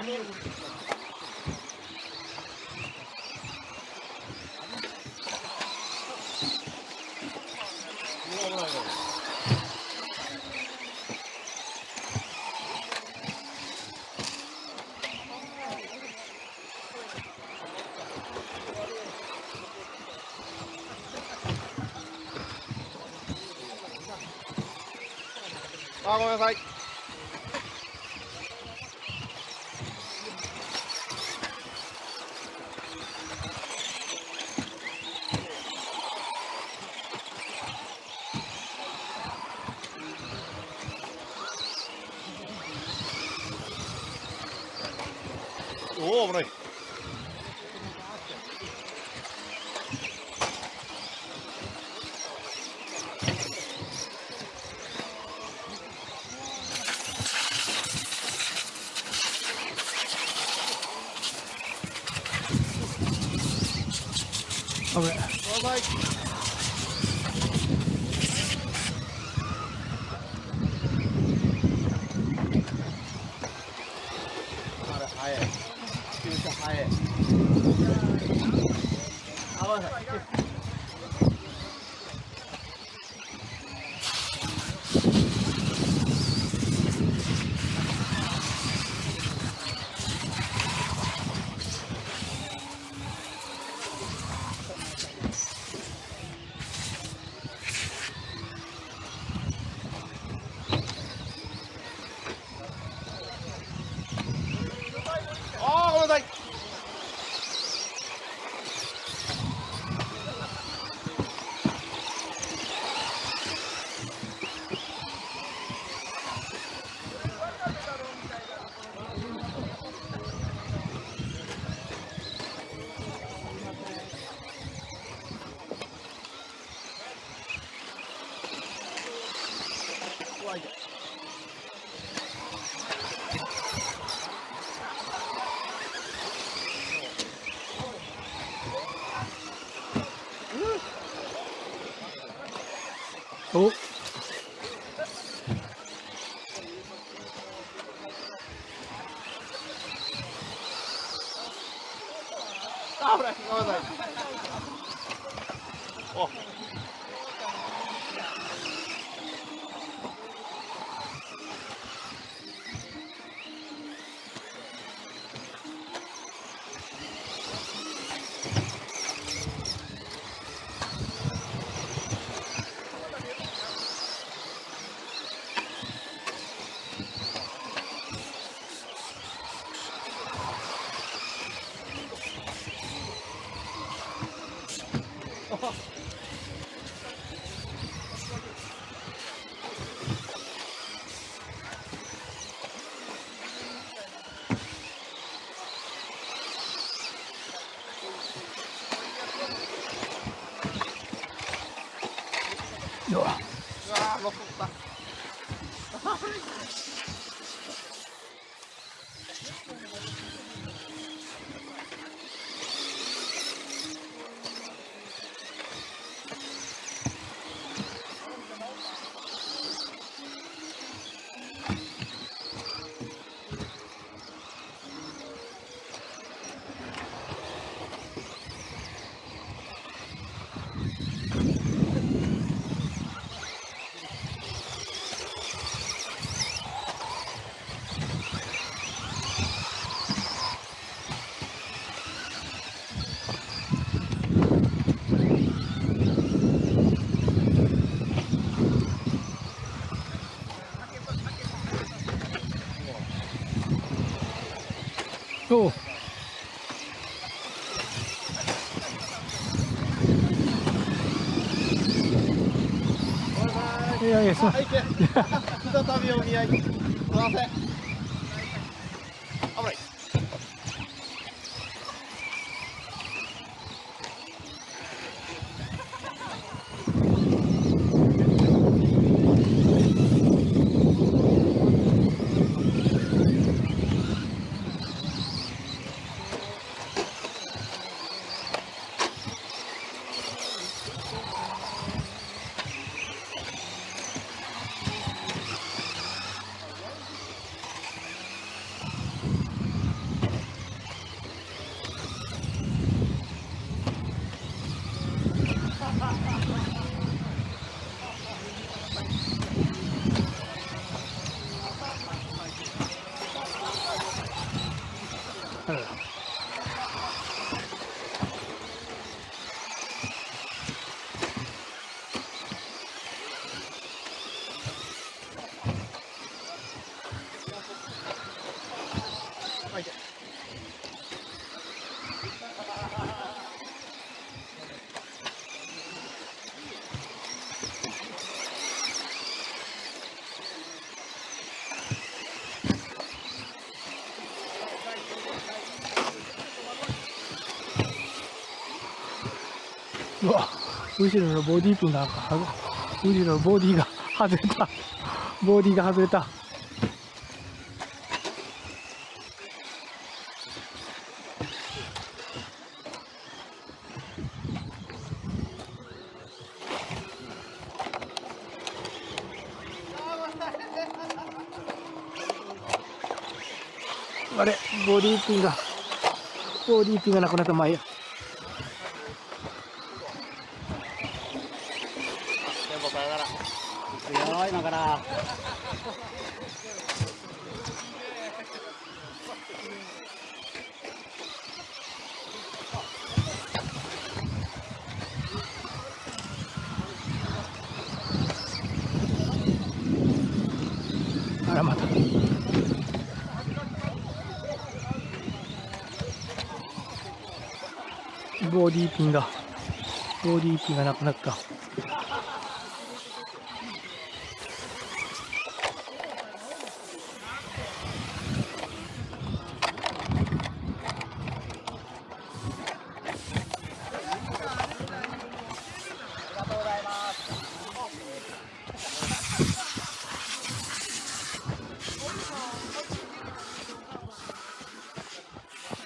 あ、ごめんなさい。おお、危ない。危ない。ごめんなさい。あれ、早い。注射早い。あ、ごめんなさい。あー、ごめんなさい。怖いよ。お。あ、危ない。ごめんなさい。お。うわ。うわー、残った。おう。いやいや、そう。はい、ひとたびお見合い。すいません。危ない。うわ、後ろのボディピンが、後ろのボディが外れた。ボディが外れた。あれ、ボディピンがなくなったまえや。でもさよなら。行くよ今から。あらまた。ボディピンがなくなった。